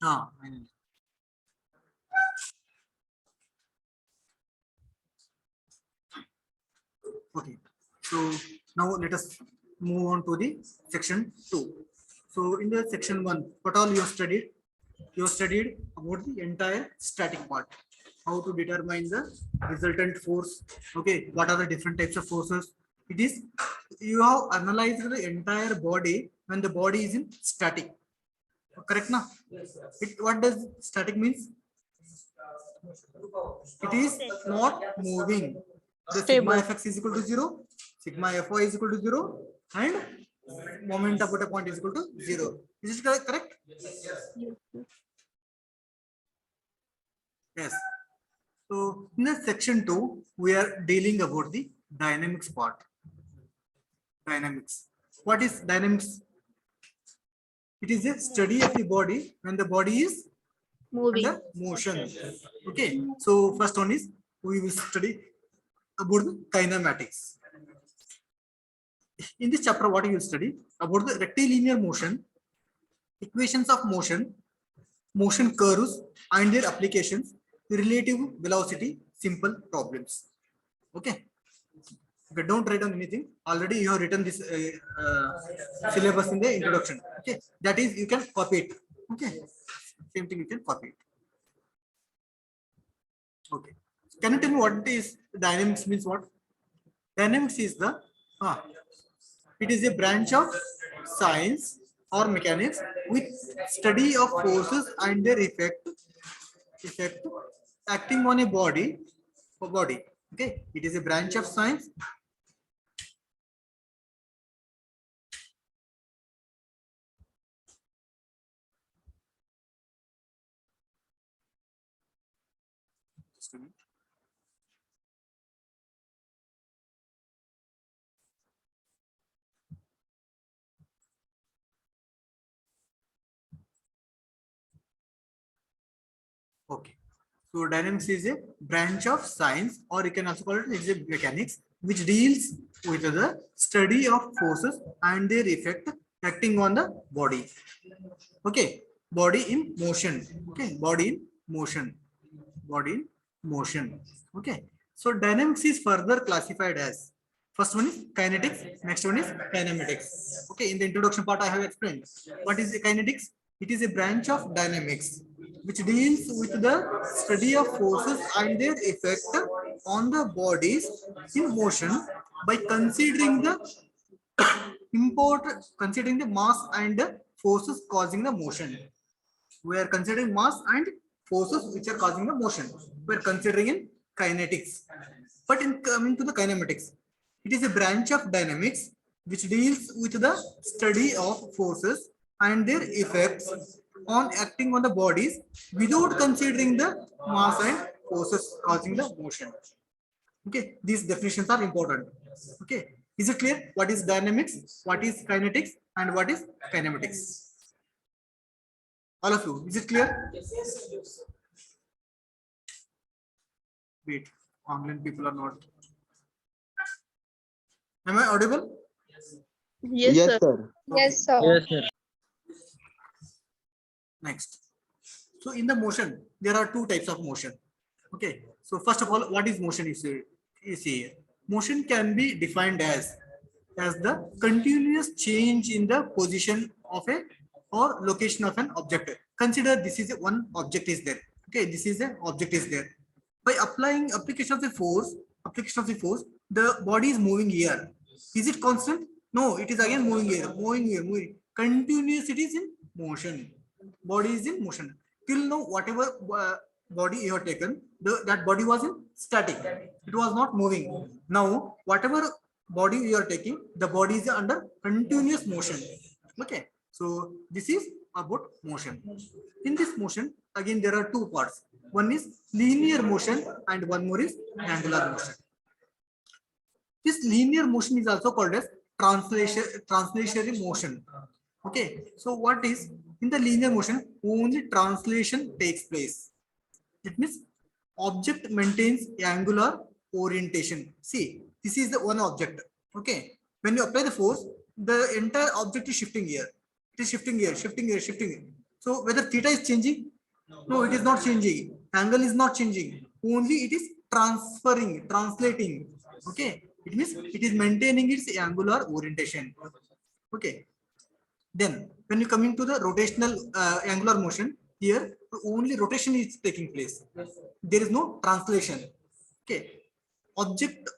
I know. Okay. So now let us move on to the section 2. So in the section 1, what all you have studied? You have studied about the entire static part. How to determine the resultant force. Okay. What are the different types of forces? It is, you have analyzed the entire body when the body is in static. Correct now? What does static means? It is not moving. The sigma Stable. fx is equal to 0, sigma fy is equal to 0, and moment about a point is equal to 0. Is it correct? Yes. So in the section 2, we are dealing about the dynamics part. Dynamics. What is dynamics? It is a study of the body when the body is Moving. under motion. Okay. So first one is we will study about the kinematics. In this chapter, what you will study about the rectilinear motion, equations of motion, motion curves and their applications, relative velocity, simple problems. Okay. Okay, don't write down anything. Already you have written this syllabus in the introduction. Okay, that is you can copy it. Okay, same thing you can copy it. Okay, can you tell me what is dynamics means? What dynamics is the it is a branch of science or mechanics with study of forces and their effect acting on a body. Okay, it is a branch of science. Just a minute. Okay. So dynamics is a branch of science, or you can also call it is a mechanics, which deals with the study of forces and their effect acting on the body. Okay, body in motion. Okay, body in motion. Body in motion. Okay. So dynamics is further classified as first one is kinetics, next one is kinematics. Okay, in the introduction part, I have explained what is the kinetics. It is a branch of dynamics which deals with the study of forces and their effect on the bodies in motion by considering the considering the mass and the forces causing the motion. We are considering mass and forces which are causing the motion. We are considering in kinetics. But in coming to the kinematics, it is a branch of dynamics which deals with the study of forces and their effects on acting on the bodies without considering the mass and forces causing the motion. Okay, these definitions are important. Okay, is it clear what is dynamics, what is kinetics, and what is kinematics? All of you, is it clear? Wait, online people are not. Am I audible? Yes, Yes, sir. sir. Yes, sir. Yes, sir. Next. So in the motion, there are two types of motion. Okay. So first of all, what is motion? You see here. Motion can be defined as the continuous change in the position of a or location of an object. Consider this is one object is there. Okay, this is an object is there. By applying application of the force, the body is moving here. Is it constant? No, it is again moving here, moving. Continuous, it is in motion. Body is in motion. Till now, whatever body you have taken, that body was in static. It was not moving. Now, whatever body you are taking, the body is under continuous motion. Okay. So this is about motion. In this motion, again, there are two parts. One is linear motion and one more is angular motion. This linear motion is also called as translationary motion. Okay, so what is in the linear motion? Only translation takes place. It means object maintains angular orientation. See, this is the one object. Okay, when you apply the force, the entire object is shifting here. It is shifting here, shifting here, shifting here. So whether theta is changing? No, it is not changing. Angle is not changing. Only it is transferring, translating. Okay. It means it is maintaining its angular orientation. Okay. Then when you coming to the rotational angular motion, here only rotation is taking place. There is no translation. Okay. Object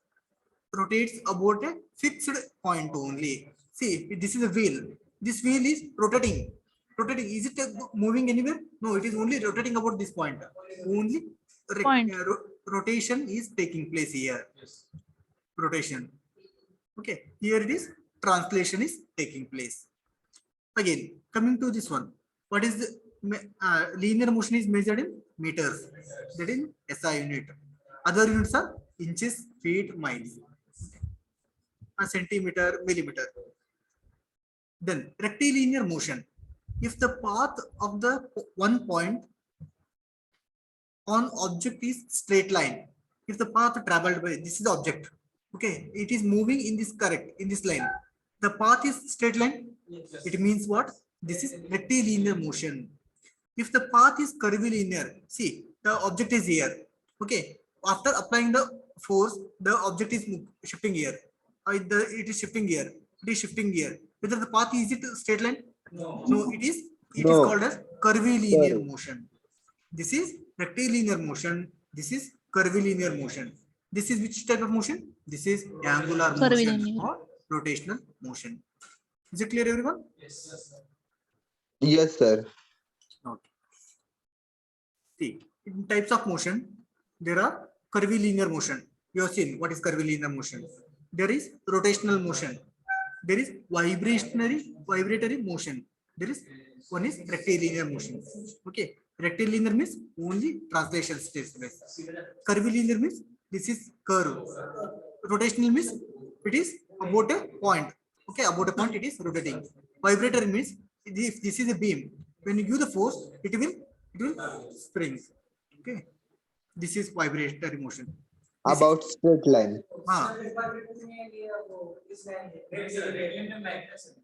rotates about a fixed point only. See, this is a wheel. This wheel is rotating. Rotating. Is it moving anywhere? No, it is only rotating about this point. Only Point. rotation is taking place here. Rotation. Okay. Here it is. Translation is taking place. Again, coming to this one. What is the linear motion is measured in meters. That is SI unit. Other units are inches, feet, miles. A centimeter, millimeter. Then rectilinear motion. If the path of the one point on object is straight line, if the path traveled by this is the object, okay, it is moving in this correct in this line. The path is straight line. It means what? This is rectilinear motion. If the path is curvilinear, see the object is here. Okay, after applying the force, the object is shifting here. It is shifting here. It is shifting here. Whether the path is it straight line? No, it is No. called as curvilinear Curve. motion. This is rectilinear motion. This is curvilinear motion. This is which type of motion? This is angular motion Curvilinear. or rotational motion. Is it clear, everyone? Yes, sir. Okay. See, in types of motion, there are curvilinear motion. You have seen what is curvilinear motion. There is rotational motion. There is vibratory motion. There is one is rectilinear motion. Okay, rectilinear means only translation takes place. Curvilinear means this is curve. Rotational means it is about a point. Okay, about a point it is rotating. Vibratory means if this is a beam, when you give the force, it will spring. Okay, this is vibratory motion. About straight line. हाँ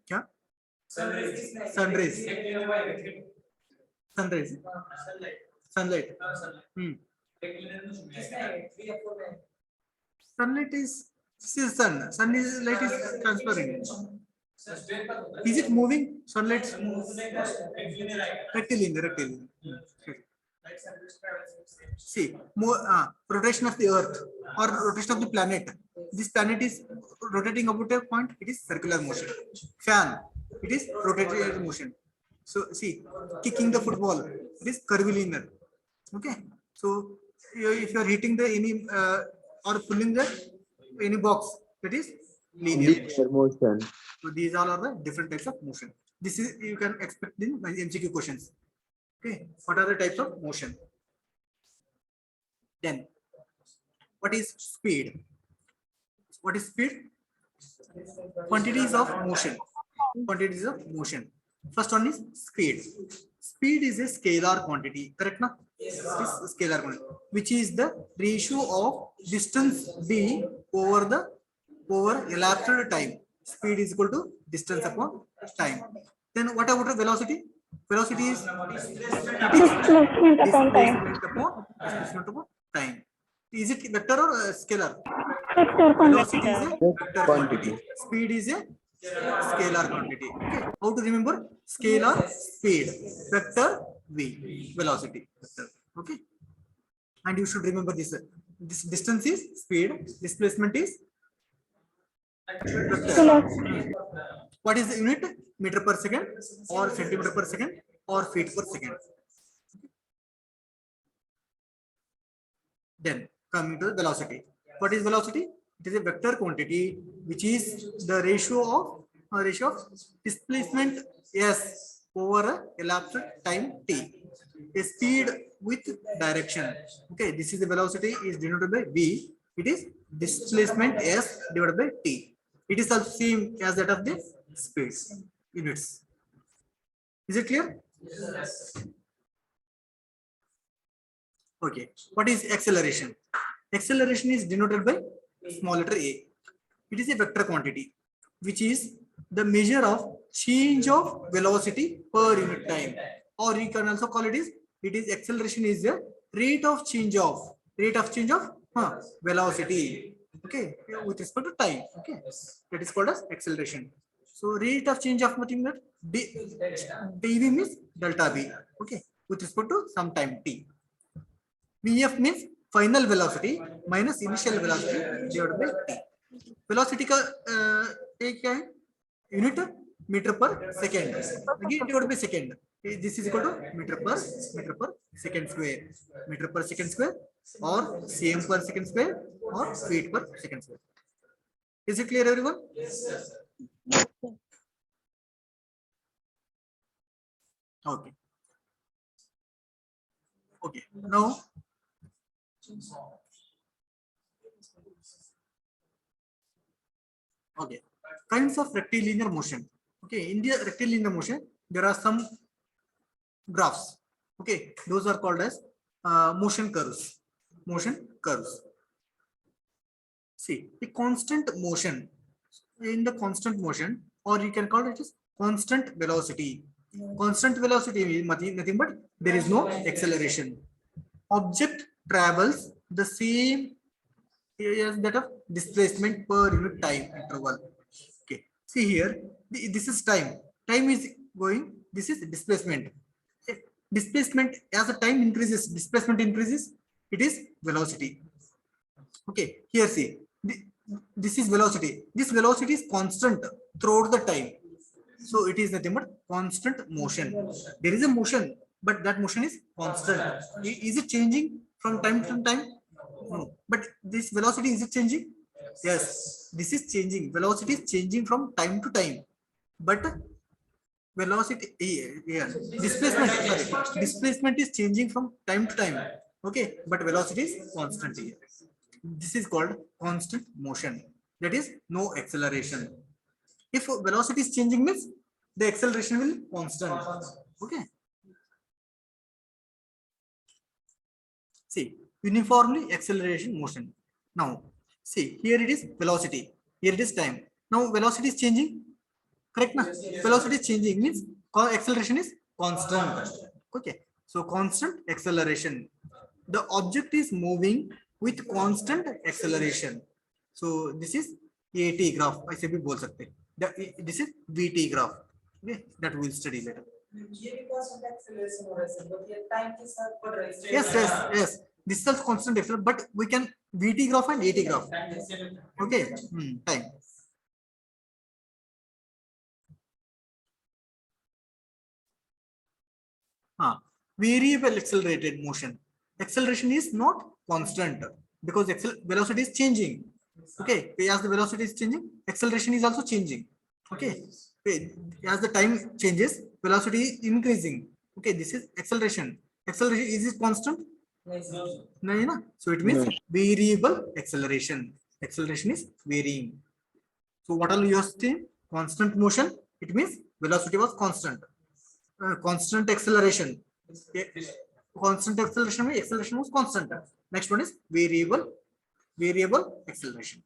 क्या sunrise sunlight sunlight is this is sun is light is transferring. Is it moving? Sunlight rectilinear. See, more rotation of the earth or rotation of the planet. This planet is rotating about a point. It is circular motion. Fan, it is rotatory motion. So see, kicking the football, it is curvilinear. Okay. So if you are hitting the any or pulling the any box, that is linear motion. Linear motion. So these all are the different types of motion. This is you can expect in MCQ questions. Okay, what are the types of motion? Then, what is speed? What is speed? Quantities of motion. Quantities of motion. First one is speed. Speed is a scalar quantity, correct? Na? It is scalar quantity, which is the ratio of distance d over elapsed time. Speed is equal to distance upon time. Then what about the velocity? Velocity is displacement upon time. Is it vector or scalar? Velocity is a vector quantity. Speed is a scalar quantity. Okay. How to remember? Scalar speed, vector v, velocity. Vector. Okay. And you should remember this. This distance is speed, displacement is vector. What is the unit? Meter per second or centimeter per second or feet per second. Then coming to velocity. What is velocity? It is a vector quantity which is the ratio of displacement s over a elapsed time t. A speed with direction. Okay, this is the velocity is denoted by v. It is displacement s divided by t. It is also same as that of the speed units. Is it clear? Okay. What is acceleration? Acceleration is denoted by small letter a. It is a vector quantity, which is the measure of change of velocity per unit time. or you can also call it is acceleration is the rate of change of velocity. Okay, with respect to time. Okay, that is called as acceleration. So rate of change of nothing that dv means delta v. Okay, with respect to some time t. Vf means final velocity minus initial velocity divided by t. Velocity का एक क्या है? Unit meter per second. Again divided by second. This is equal to meter per second square. Meter per second square or cm per second square or feet per second square. Is it clear, everyone? Yes, sir. Okay. Okay. Now. Okay. Kinds of rectilinear motion. Okay. In the rectilinear motion, there are some graphs. Okay. Those are called as motion curves. Motion curves. See, the constant motion. In the constant motion, or you can call it as constant velocity. Constant velocity is nothing but there is no acceleration. Object travels the same as that of displacement per unit time interval. Okay, see here, this is time. Time is going. This is displacement. Displacement as the time increases, displacement increases. It is velocity. Okay, here see. This is velocity. This velocity is constant throughout the time. So it is nothing but constant motion. There is a motion, but that motion is constant. Is it changing from time to time? No. But this velocity, is it changing? Yes. This is changing. Velocity is changing from time to time. But velocity, yeah, displacement, sorry, displacement is changing from time to time. Okay, but velocity is constant here. This is called constant motion. That is no acceleration. If velocity is changing means the acceleration will constant. Okay. See, uniformly acceleration motion. Now, see, here it is velocity. Here it is time. Now velocity is changing. Correct? Na? Velocity is changing means acceleration is constant. Okay. So constant acceleration. The object is moving with constant acceleration. So this is AT graph. ऐसे भी बोल सकते. This is VT graph. Okay, that we will study later. Yes, yes, yes. This is constant acceleration, but we can VT graph and AT graph. Okay, time. Variable accelerated motion. Acceleration is not constant because velocity is changing. Okay, as the velocity is changing, acceleration is also changing. Okay, as the time changes, velocity is increasing. Okay, this is acceleration. Acceleration is it constant? No. So it means variable acceleration. Acceleration is varying. So what are you saying? Constant motion. It means velocity was constant. Constant acceleration. Constant acceleration means acceleration was constant. Next one is variable acceleration.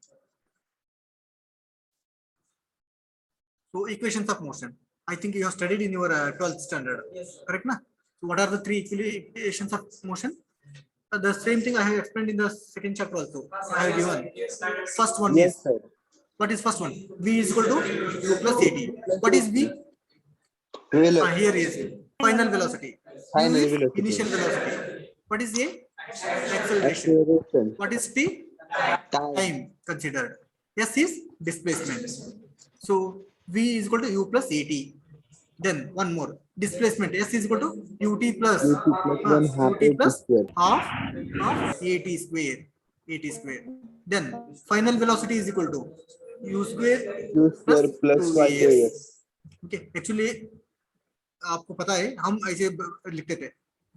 So equations of motion. I think you have studied in your 12th standard. Yes. Correct, na? So what are the three equations of motion? The same thing I have explained in the second chapter also. I have given. First one is. Sir. What is first one? V is equal to U plus AT. What is V? Here is final velocity. Final U is velocity. initial velocity. What is A? Acceleration. What is T? Time considered. S is displacement. So V is equal to U plus AT. Then one more. Displacement. S is equal to UT plus half AT square. AT square. Then final velocity is equal to U square plus 2AS. Okay. Actually आपको पता है हम ऐसे लिखते थे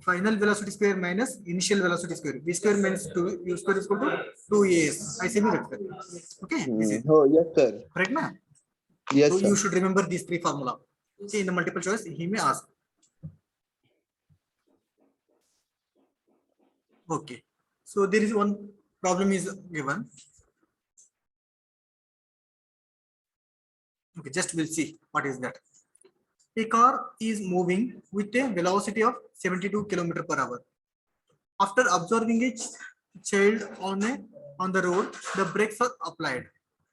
final velocity square minus initial velocity square v square minus 2 u square is equal to 2as ऐसे भी रखते हैं. Okay, this is yes sir. correct na? Yes, so sir. you should remember these three formula. See, in the multiple choice he may ask. Okay, so there is one problem is given. Okay, just we'll see what is that. A car is moving with a velocity of 72 km per hour. After observing a child on the road, the brakes are applied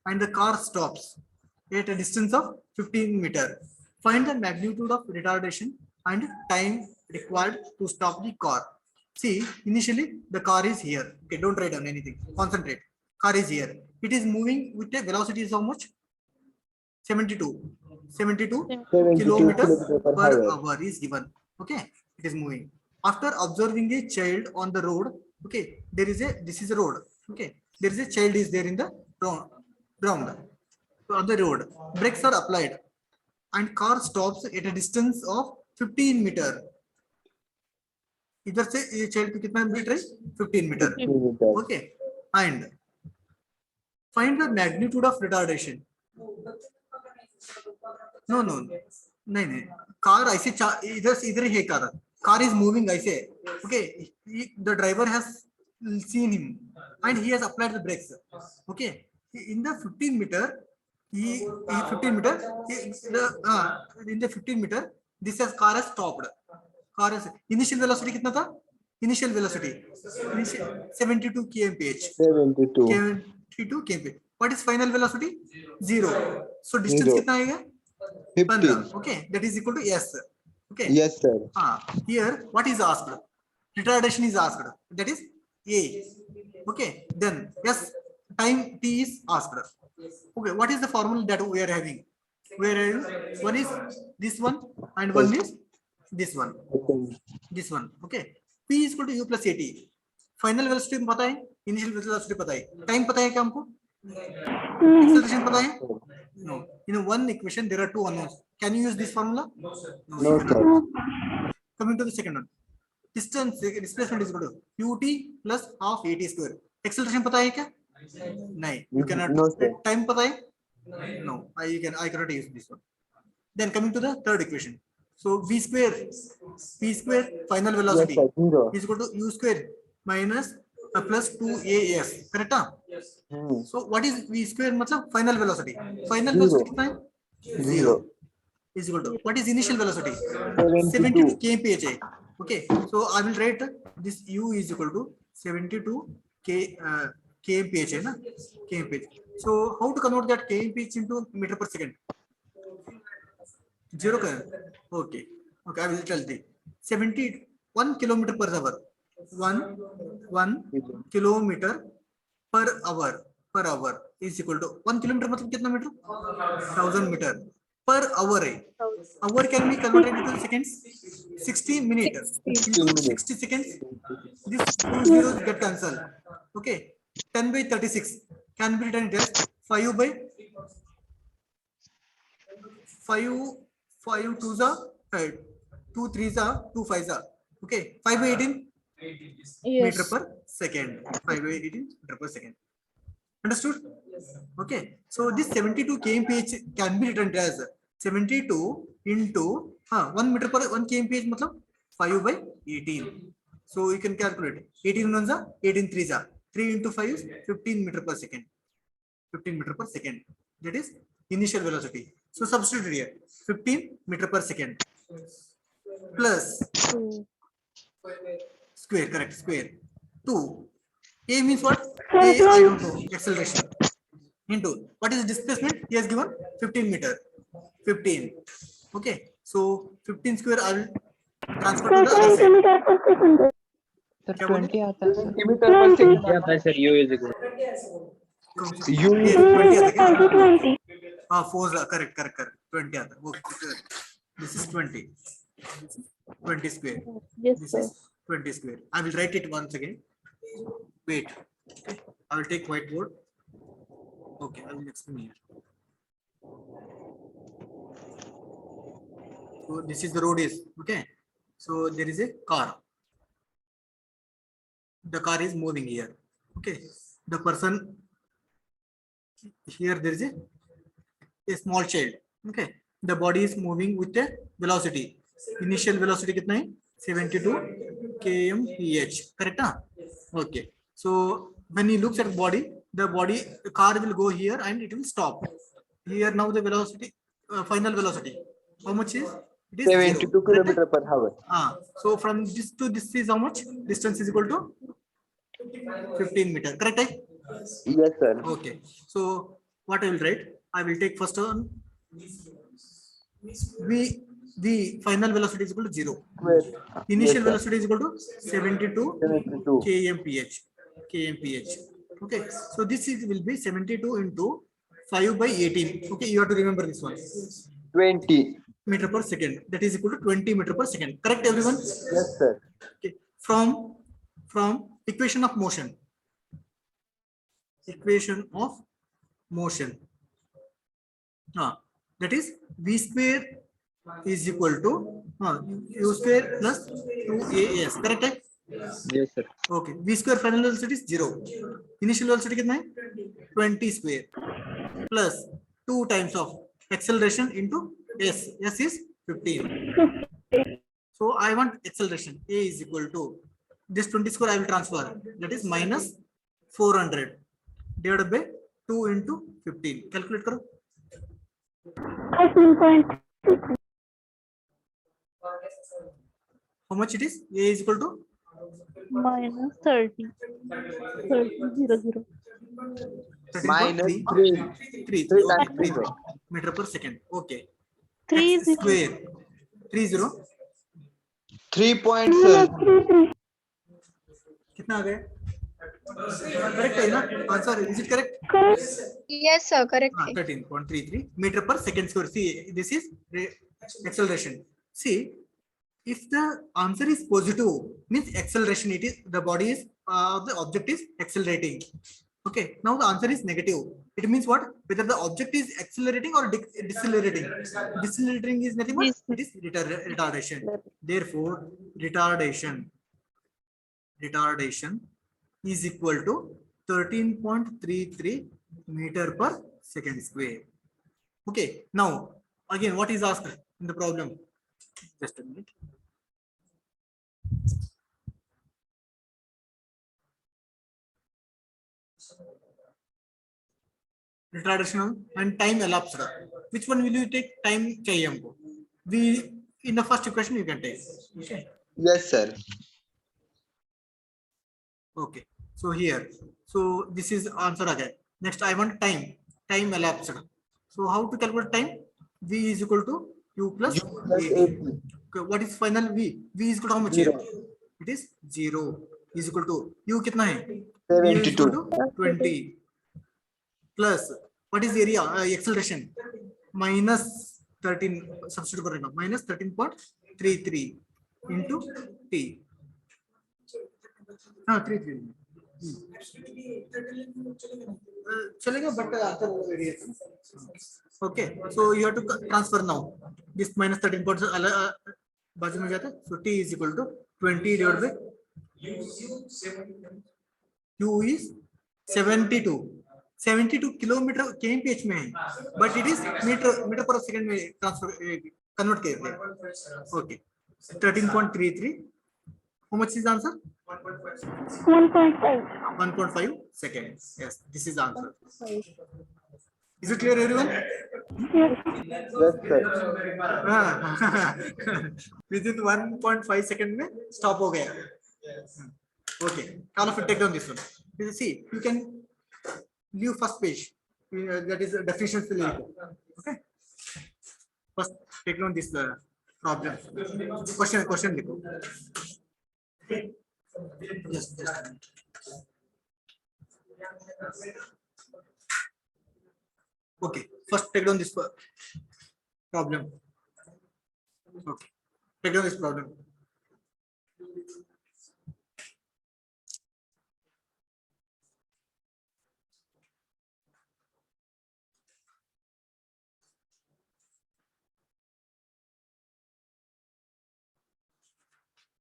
and the car stops at a distance of 15 meters. Find the magnitude of retardation and time required to stop the car. See, initially the car is here. Okay, don't write down anything. Concentrate. Car is here. It is moving with a velocity is how much? 72. 72 72 kilometers kilometers per per hour. hour is given. Okay, it is moving. After observing a child on the road, okay, this is a road. Okay, there is a child is there in the ground. So on the road, brakes are applied and car stops at a distance of 15 meter. इधर से ये child पे कितना metre है? 15 meter. 15 meters. Okay, and find the magnitude of retardation. No, नहीं नहीं car ऐसे इधर ही है car is moving ऐसे. Okay, the driver has seen him and he has applied the brakes. Okay, in the 15 meter he 15 meter in the 15 meter this has car has stopped. Car has initial velocity कितना था? Initial velocity 72 kmph. 72 kmph. What is final velocity? 0. So distance 0. कितना आएगा? 15. Okay, that is equal to S. Okay. Yes, sir. Here, what is asked? Retardation is asked. That is A. Okay. Then yes, time T is asked. Okay. What is the formula that we are having? We are having one is this one and one is this one. Okay. This one. Okay. P is equal to U plus AT. Final velocity पता है, initial velocity पता है, time पता है क्या हमको? Acceleration पता है? No. In one equation there are two unknowns. Can you use this formula? No, sir. Coming to the second one. Distance displacement is equal to ut plus half at square. Acceleration पता है क्या? नहीं. You cannot. No, sir. Time पता है? No. I cannot use this one. Then coming to the third equation. So v square, p square final velocity Yes, sir. 0. is equal to u square minus plus 2as. Correct? So what is v square? मतलब final velocity. Final velocity कितना है? 0. Is equal to what is initial velocity? 72 kmph. Okay, so I will write this u is equal to 72 kmph है ना? Kmph. So how to convert that kmph into meter per second? 0 का? Okay, I will tell you. 71 kilometer per hour. 1 kilometer per hour is equal to 1 kilometer मतलब कितना metre? 1000 meter per hour है. Hour can be converted into seconds. 60 minutes into 60 seconds. This 2 zeros get cancelled. Okay, 10 by 36 can be written as 5 by 5 2s are 2 3s are 2 5s are. Okay, 5 by 18 meter per second. 5 by 18 meter per second. Understood? Okay. So this 72 kmph can be written as 72 into 1 meter per 1 kmph मतलब 5 by 18. So you can calculate 18 ones are 18 threes are 3 into 5 is 15 meter per second. 15 meter per second. That is initial velocity. So substitute here 15 meter per second plus square, correct, square 2. A means what? A, I don't know, acceleration. Into what is the displacement? He has given 15 meter. 15. Okay. So 15 square I will transfer to the other side. Sir 20 आता है sir Centimeter per second. क्या था sir you is equal U is 20 आता क्या? 4 correct 20 आता. Okay. This is 20. 20 square. Yes, This sir. is 20 square. I will write it once again. Wait. Okay. I will take whiteboard. Okay, I will explain here. So this is the road is okay. So there is a car. The car is moving here. Okay. The person here there is a small child. Okay. The body is moving with a velocity. Initial velocity कितना है? 72 kmph. Correct? Okay. So when he looks at the car will go here and it will stop. Here now the velocity, final velocity how much is it is 0. 72 kilometer per hour. So from this to this is how much distance is equal to 15 meter, correct? Yes, sir. Okay, so what I will write, I will take first one v final velocity is equal to 0, Square. initial Yes, sir. velocity is equal to 72 72. kmph. Okay, so this is will be 72 into 5 by 18. Okay, you have to remember this one, 20. meter per second, that is equal to 20 meter per second, correct everyone? Yes, sir. Okay, from equation of motion, that is v square is equal to u square plus 2as, correct? Yes, sir. Okay, v square final velocity is 0, initial velocity कितना है 20 square plus 2 times of acceleration into s is 15. So I want acceleration, a is equal to this 20 square I will transfer, that is minus 400 divided by 2 into 15. Calculate करो. 13.6. How much it is? A is equal to Minus 30. 30.00. Minus 3 3 okay, times 0. meter per second. Okay. 3 X square 30 3.7. कितना आ गया? Correct है ना? Answer is it correct? Yes, sir. Correct. 13.33 meter per second square. See, this is acceleration. See, if the answer is positive, means acceleration, it is the body is the object is accelerating. Okay, now the answer is negative. It means what? Whether the object is accelerating or decelerating. Decelerating is nothing but it is retardation. Therefore, retardation is equal to 13.33 meter per second square. Okay, now again, what is asked in the problem? Just a minute. Retardational and time elapsed. Which one will you take? Time चाहिए हमको. We in the first equation you can take. Okay. Yes, sir. Okay. So here, so this is answer again. Next, I want time elapsed. So how to calculate time? V is equal to u plus U plus 80. 80. Okay, what is final V? V is equal to how much? 0. It is 0 is equal to u कितना है? U is 72. equal to 20 plus what is the area acceleration minus 13 substitute करेगा minus 13.33 into t. 33 चलेगा but answer variation. Okay, so you have to transfer now this minus 13 points बाजू में जाता है. So t is equal to 20 divided by u is 72 kilometre kmph में है, but it is metre पर second में transfer convert किया गया. Okay, 13.33. How much is the answer? 1.5. 1.5 seconds. Yes, this is the answer. Is it clear, everyone? Yes, sir. Within 1.5 second में stop हो गया. Okay, all of you take down this one. You see, you can leave first page. That is a definition fill. Okay. First, take down this problem. Question लिखो. Just a minute. Okay, first take down this problem. Okay, take down this problem.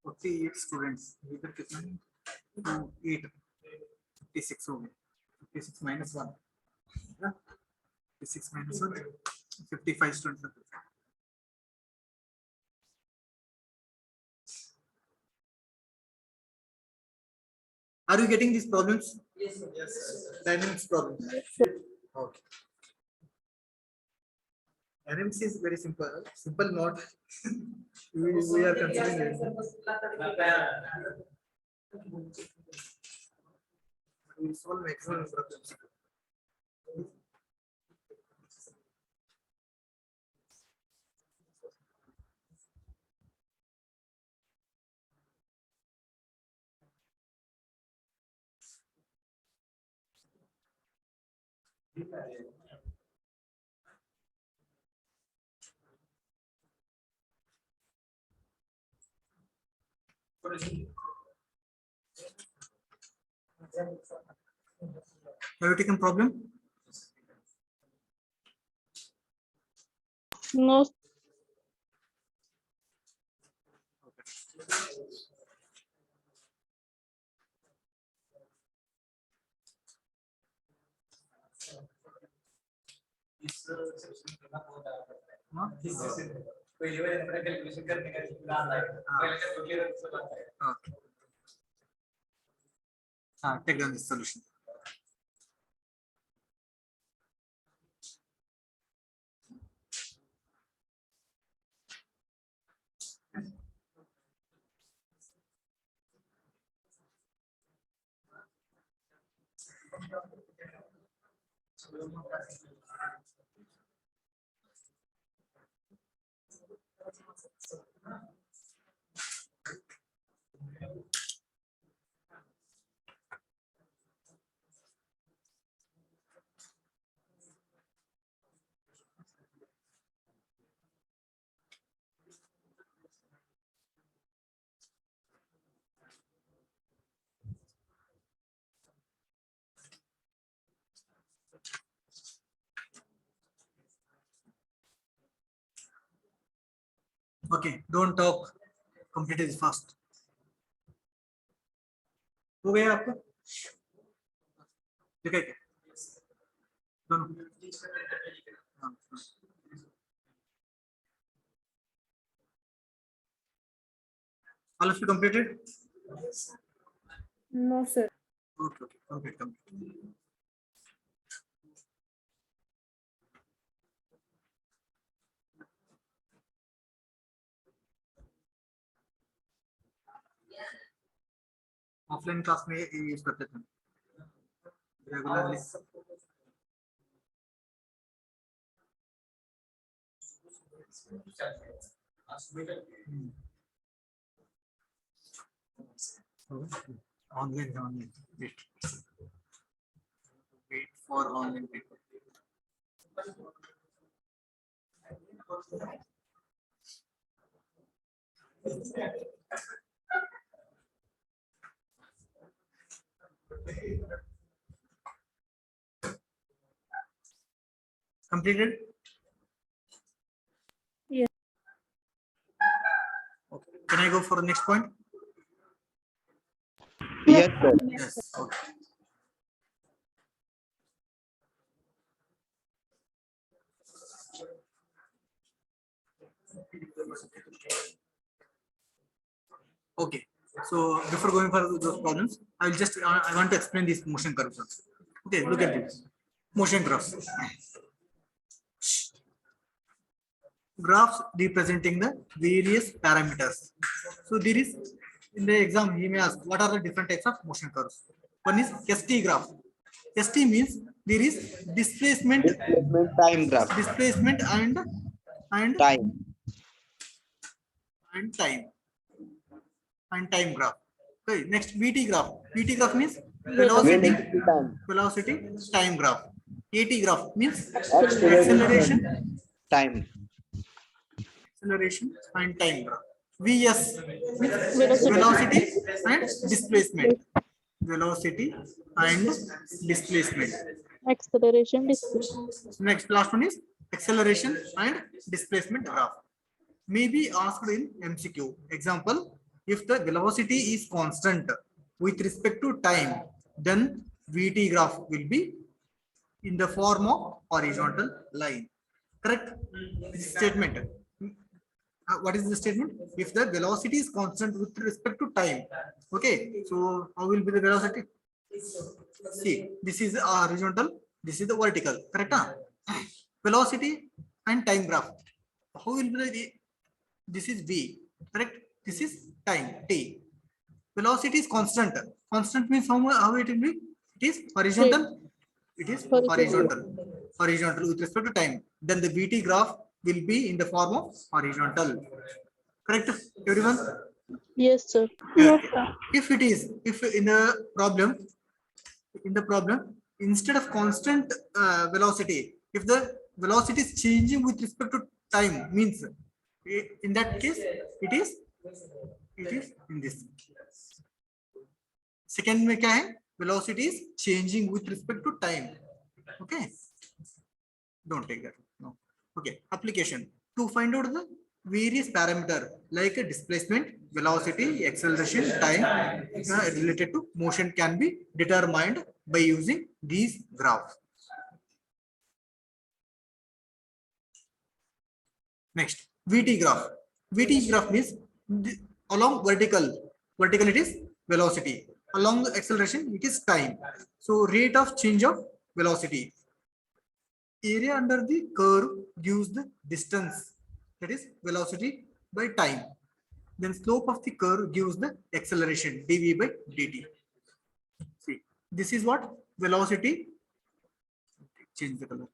Okay, 8 students. इधर कितना है? 8, 56 हो गए. 56 minus 1. 56 minus 1, 55 students. Are you getting these problems? Yes. Dynamics problems. Okay. NMC is very simple. Simple not. we are considering it. We solve maximum number of MCQ. Have you taken problem? No. हाँ? Take down this solution. Okay, don't talk. Complete it fast. हो गया आपका? ठीक है क्या? दोनों? हाँ, हाँ. All of you completed? No, sir. Okay, okay, complete. Offline class में ये यूज करते थे regularly. Online wait for online paper. Completed? Yes. Okay. Can I go for the next point? Yes, sir. Yes. Okay. Okay. So before going for those problems, I will just I want to explain these motion curves also. Okay, look at this. Motion graphs. Graphs representing the various parameters. So there is in the exam he may ask what are the different types of motion curves. One is ST graph. ST means there is displacement, Time graph. displacement and Time. time and time graph. Okay, next VT graph. VT graph means velocity, Velocity time. velocity time graph. AT graph means Acceleration. acceleration, Time. and time graph. VS means Velocity. velocity and displacement. Velocity and displacement. Acceleration, displacement. Next, last one is acceleration and displacement graph. May be asked in MCQ. Example, if the velocity is constant with respect to time, then VT graph will be in the form of horizontal line. Correct? Statement. What is the statement? If the velocity is constant with respect to time. Okay, so how will be the velocity? See, this is horizontal, this is the vertical. Correct? Velocity and time graph. How will be the, this is v, correct? This is time t. Velocity is constant. Constant means how it will be? It is horizontal. It is horizontal. Horizontal with respect to time. Then the VT graph will be in the form of horizontal. Correct, everyone? Yes, sir. If it is, if in the problem, instead of constant velocity, if the velocity is changing with respect to time, means in that case it is in this. Second में क्या है? Velocity is changing with respect to time. Okay, don't take that. No. Okay, application to find out the various parameter like a displacement, velocity, acceleration, time related to motion can be determined by using these graphs. Next, VT graph. VT graph means along vertical it is velocity. Along the acceleration, it is time. So rate of change of velocity. Area under the curve gives the distance, that is velocity by time. Then slope of the curve gives the acceleration, dv by dt. See, this is what velocity. Change the color.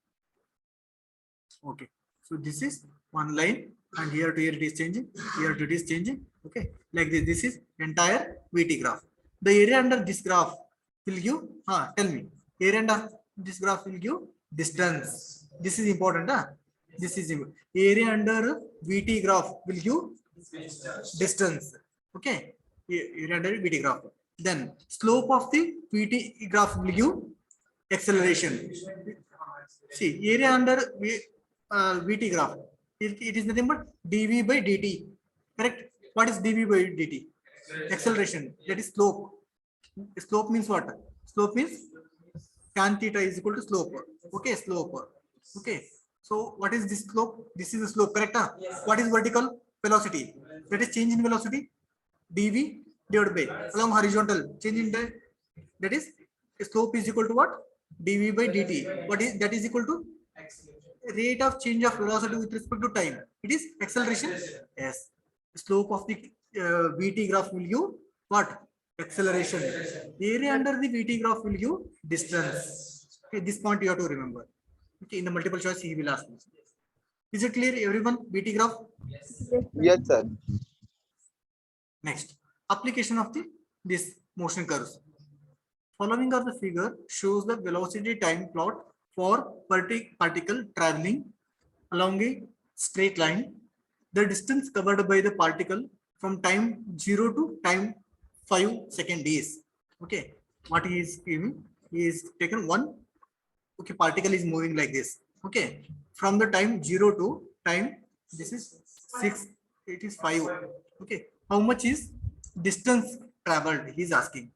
Okay, so this is one line, and here to here it is changing, here to it is changing. Okay, like this. This is entire VT graph. The area under this graph will give, tell me, area under this graph will give distance. This is important. This is area under VT graph will give distance. Okay, area under VT graph. Then slope of the VT graph will give acceleration. See, area under VT graph, it is nothing but dv by dt. Correct? What is dv by dt? Acceleration, that is slope. Slope means what? Slope means tan theta is equal to slope. Okay, slope. Okay, so what is this slope? This is the slope, correct? What is vertical? Velocity, that is change in velocity, dv divided by along horizontal change in the, that is slope is equal to what? Dv by dt. What is that? Is equal to rate of change of velocity with respect to time. It is acceleration. Yes. Slope of the VT graph will give what? Acceleration. Area under the VT graph will give distance. Okay, this point you have to remember. Okay, in the multiple choice he will ask this. Is it clear, everyone? VT graph. Yes, sir. Next, application of this motion curves. Following of the figure shows the velocity time plot for particle traveling along a straight line. The distance covered by the particle from time 0 to time 5 second is. Okay, what he is giving? He is taken one. Okay, particle is moving like this. Okay, from the time 0 to time, this is 6, it is 5. Okay, how much is distance traveled? He is asking.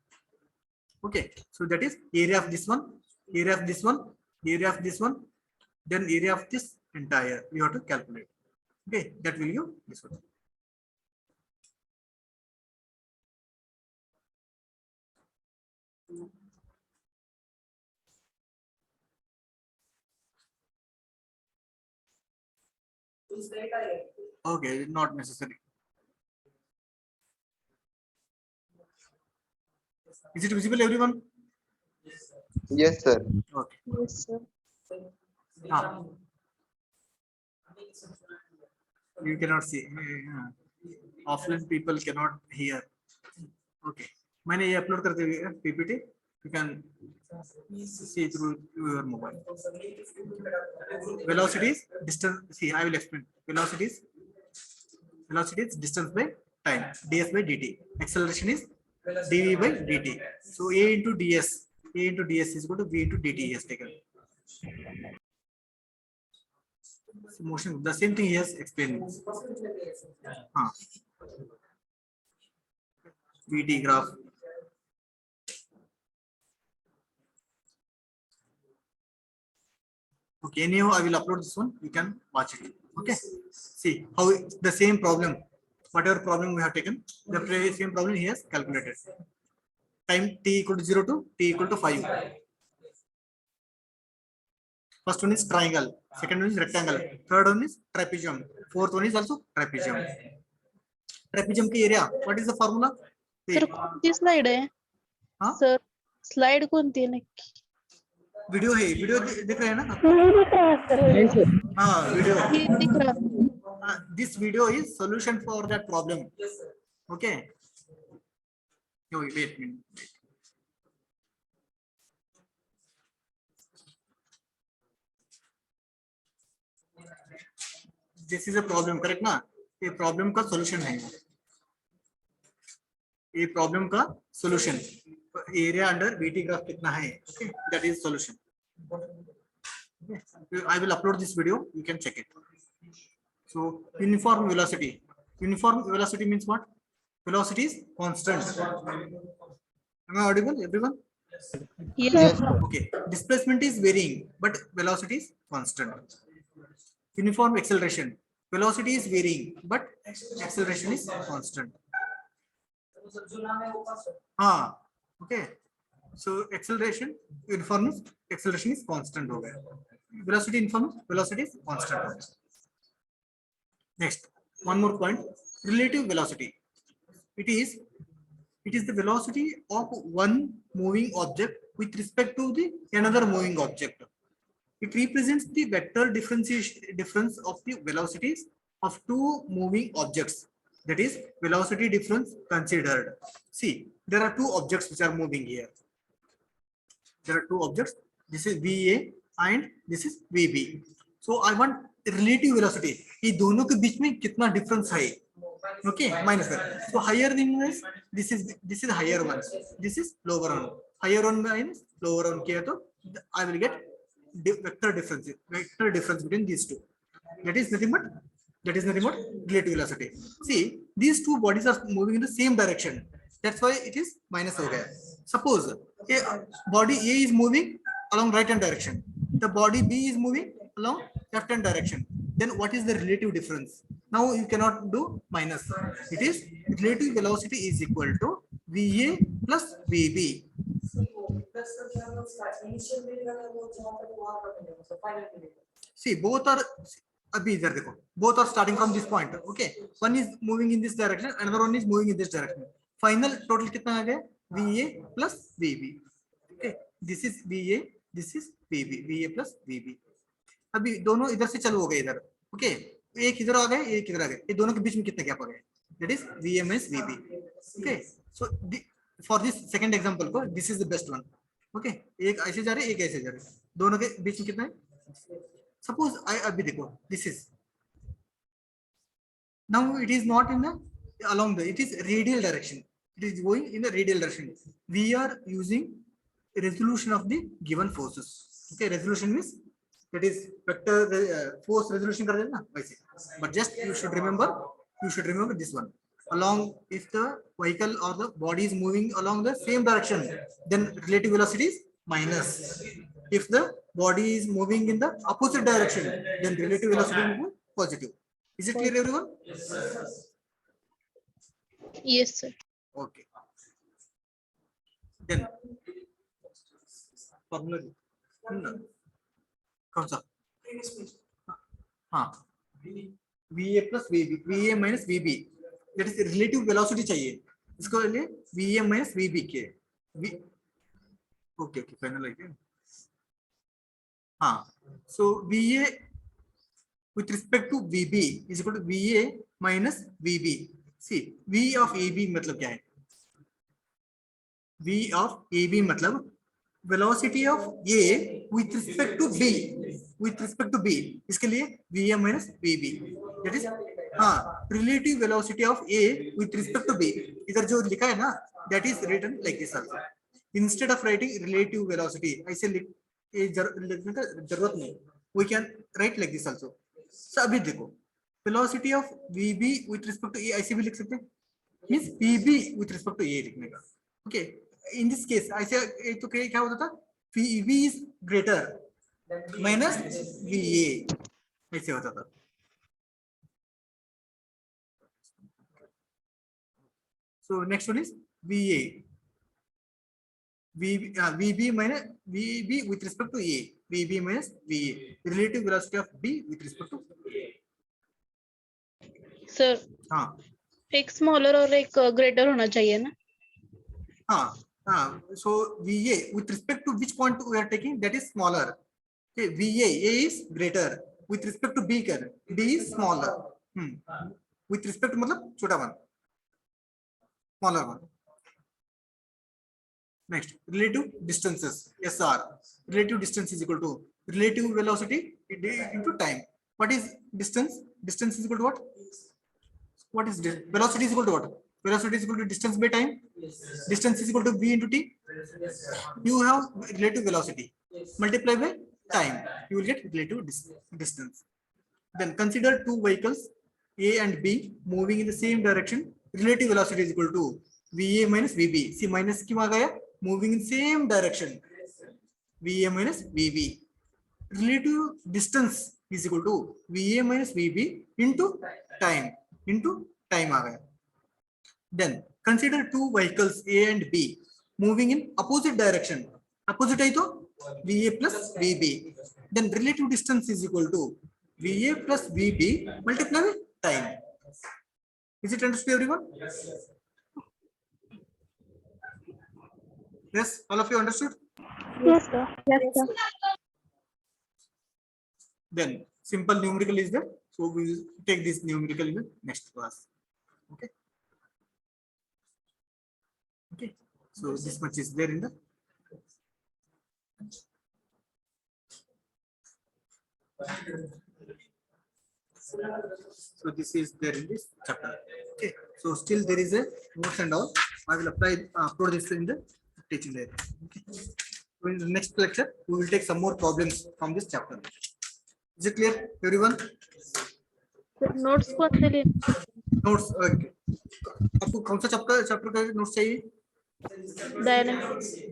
Okay, so that is area of this one, area of this one, area of this one, then area of this entire. You have to calculate. Okay, that will you this one. Okay, not necessary. Is it visible, everyone? Yes, sir. Okay. Yes, sir. You cannot see. Offline people cannot hear. Okay. मैंने ये upload करते हुए PPT. You can see through your mobile. Velocities, distance. See, I will explain. Velocities distance by time. ds by dt. Acceleration is dv by dt. So a into ds is equal to v into dt. He has taken. So motion, the same thing he has explained. VT graph. Okay, anyhow, I will upload this one. You can watch it. Okay. See how the same problem, whatever problem we have taken, the same problem he has calculated. Time t equal to 0 to t equal to 5. First one is triangle, second one is rectangle, third one is trapezium, fourth one is also trapezium. Trapezium की area, what is the formula? Sir कोणती slide आहे हाँ? Sir slide कोणती आहे नक्की video है, video दिख रहा है ना? नहीं दिख रहा है सर हाँ, वीडियो. ये दिख रहा है This video is solution for that problem. Okay. No, wait a minute. This is a problem, correct ना? ये problem का solution है. ये problem का solution. Area under VT graph कितना है? Okay, that is solution. Okay. I will upload this video. You can check it. So uniform velocity. Uniform velocity means what? Velocity is constant. Am I audible, everyone? Yes, Yes, sir. Okay. Displacement is varying, but velocity is constant. Uniform acceleration. Velocity is varying, but acceleration is constant. Okay. So acceleration, uniform is acceleration is constant. Velocity uniform, velocity is constant. Next, one more point. Relative velocity. It is the velocity of one moving object with respect to the another moving object. It represents the vector difference of the velocities of two moving objects. That is velocity difference considered. See, there are two objects which are moving here. There are two objects. This is VA and this is VB. So I want relative velocity. ये दोनों के बीच में कितना difference है? Okay, minus that. So higher than this is higher one. This is lower one. Higher one minus lower one किया तो I will get vector difference between these two. That is nothing but relative velocity. See, these two bodies are moving in the same direction. That's why it is minus हो गया. Suppose body A is moving along right hand direction. The body B is moving along left hand direction. Then what is the relative difference? Now you cannot do minus. It is relative velocity is equal to VA plus VB. See, both are both are starting from this point. Okay, one is moving in this direction, another one is moving in this direction. Final total कितना आ गया? VA plus VB. Okay, this is VA, this is VB. VA plus VB. अभी दोनों इधर से चालू हो गए इधर. Okay, एक इधर आ गए, एक इधर आ गए. ये दोनों के बीच में कितना गैप आ गया? That is VA minus VB. Okay, so for this second example को this is the best one. Okay, एक ऐसे जा रहे, एक ऐसे जा रहे. दोनों के बीच में कितना है? Suppose अभी देखो, this is now it is not in the along the, it is radial direction. It is going in the radial direction. We are using resolution of the given forces. Okay, resolution means that is vector force resolution कर देना वैसे. But just you should remember this one. Along, if the vehicle or the body is moving along the same direction, then relative velocity is minus. If the body is moving in the opposite direction, then relative velocity will be positive. Is it clear, everyone? Yes, sir. Okay. Then formula कौन सा? हाँ. VA plus VB, VA minus VB. That is relative velocity चाहिए. इसको ले VA minus VB के. Okay, final like हाँ. So VA with respect to VB is equal to VA minus VB. See, V of AB मतलब क्या है? V of AB मतलब velocity of A with respect to B. With respect to B, इसके लिए VA minus VB. That is relative velocity of A with respect to B. इधर जो लिखा है ना, that is written like this also. Instead of writing relative velocity, ऐसे लिखने का जरूरत नहीं. We can write like this also. So अभी देखो, velocity of VB with respect to A ऐसे भी लिख सकते हैं. Means PB with respect to A लिखने का. Okay. In this case, ऐसे एक तो क्या होता था? VB is greater minus VA ऐसे होता था. So next one is VA. VB minus VB with respect to A. VB minus VA. Relative velocity of B with respect to sir हाँ एक स्मॉलर और एक ग्रेटर होना चाहिए ना. So VA with respect to which point we are taking, that is smaller. Okay, VA A is greater with respect to B कर D is smaller. With respect to मतलब छोटा one, smaller one. Next, relative distances SR. Relative distance is equal to relative velocity into time. What is distance? Distance is equal to what? What is velocity is equal to what? Velocity is equal to distance by time. Distance is equal to v into t. You have relative velocity. Multiply by time. You will get relative distance. Then consider two vehicles A and B moving in the same direction. Relative velocity is equal to VA minus VB. See minus क्यों आ गया? Moving in same direction. VA minus VB. Relative distance is equal to VA minus VB into time. आ गया. Then consider two vehicles A and B moving in opposite direction. Opposite है तो VA plus VB. Then relative distance is equal to VA plus VB multiplied with time. Is it understood, everyone? Yes, all of you understood? Yes, sir. Yes, sir. Then simple numerical is there. So we will take this numerical in the next class. Okay. Okay. So this much is there in the so this is there in this chapter. Okay. So still there is a notes and all. I will upload this in the teaching layer. Okay. So in the next lecture, we will take some more problems from this chapter. Is it clear, everyone? Notes कौन से लिए? Notes. Okay. आपको कौन सा chapter का notes चाहिए?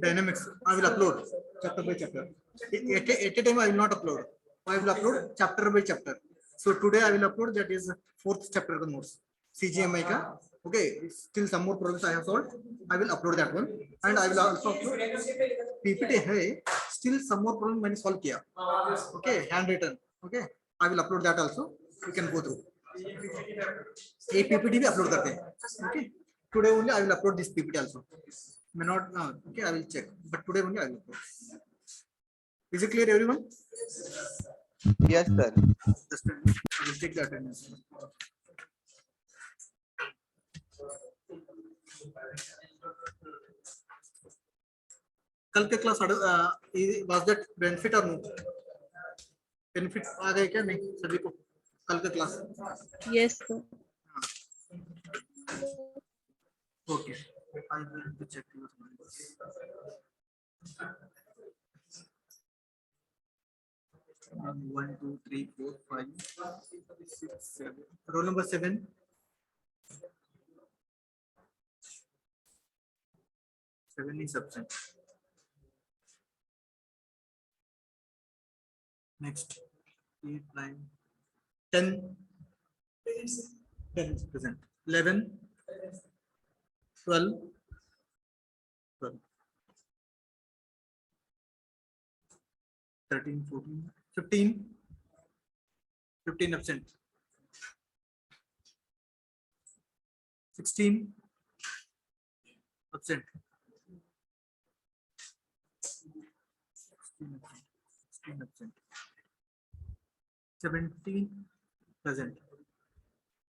Dynamics. I will upload chapter by chapter. At a time I will not upload. I will upload chapter by chapter. So today I will upload that is fourth chapter का notes. CGMI का. Okay. Still some more problems I have solved. I will upload that one. And I will also upload PPT है. Still some more problems मैंने solve किया. Okay. Handwritten. Okay. I will upload that also. You can go through. A PPT भी upload करते हैं. Okay. Today only I will upload this PPT also. May not. Okay. I will check. But today only I will upload. Is it clear, everyone? Yes, sir. Just I will check the attendance. कल के class was that benefit or no? Benefit आ गए क्या नहीं सभी को कल के class? Yes, sir. Okay. I will check your numbers. One, two, three, four, five, six, seven. Roll number 7. 7 is absent. Next, 8, 9, 10. 10 is present. 11, 12, 12. 13, 14, 15. 15 absent. 16 absent. 16 absent. 17 present.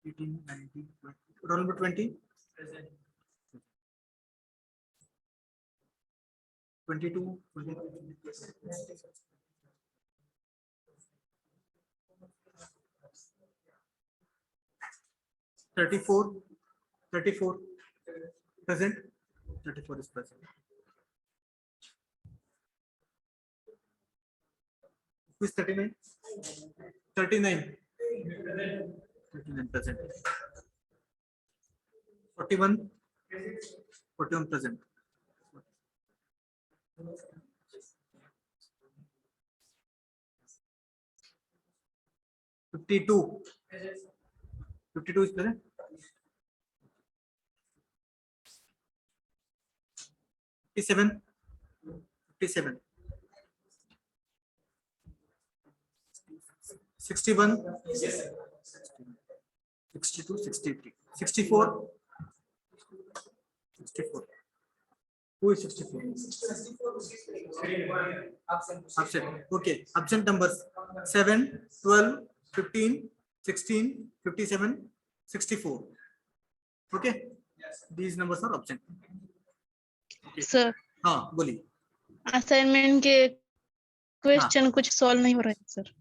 18, 19, 20. Roll number 20. 22, 23. 34, 34 present. 34 is present. Who is 39? 39. 39 present. 41. 41 present. 52. 52 is present. 57. 57. 61, 62, 63, 64, 64. Who is 64? Absent. Okay. Absent numbers 7, 12, 15, 16, 57, 64. Okay. These numbers are absent. Okay. Sir हाँ बोलिए. Assignment के question कुछ solve नहीं हो रहे हैं sir.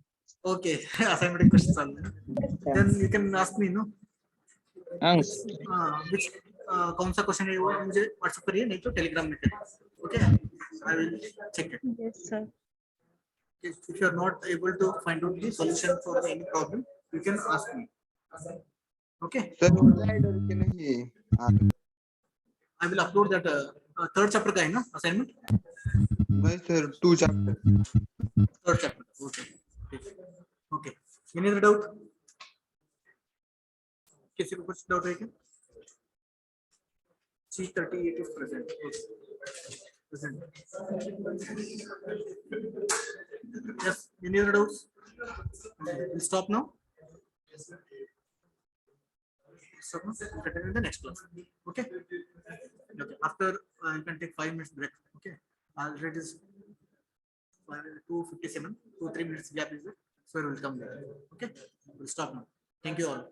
Okay. Assignment question solved. Then you can ask me, no? Which कौन सा क्वेश्चन है वो मुझे व्हाट्सएप करिए, नहीं तो टेलीग्राम में करिए. Okay, I will check it. Yes sir. If you are not able to find out the solution for any problem, you can ask me. Okay, sir slider के नहीं I will upload that. Third chapter का है ना assignment? नहीं sir 2 chapter. Third chapter. Okay. Okay. Any other doubt? किसी को कुछ doubt है क्या? C38 is present. Present. Yes. Any other doubts? We'll stop now. Stop now. We'll continue in the next class. Okay. Okay. After you can take 5 minutes break. Okay. Already is 2:57. 2-3 minutes gap is there. So we will come there. Okay. We'll stop now. Thank you all.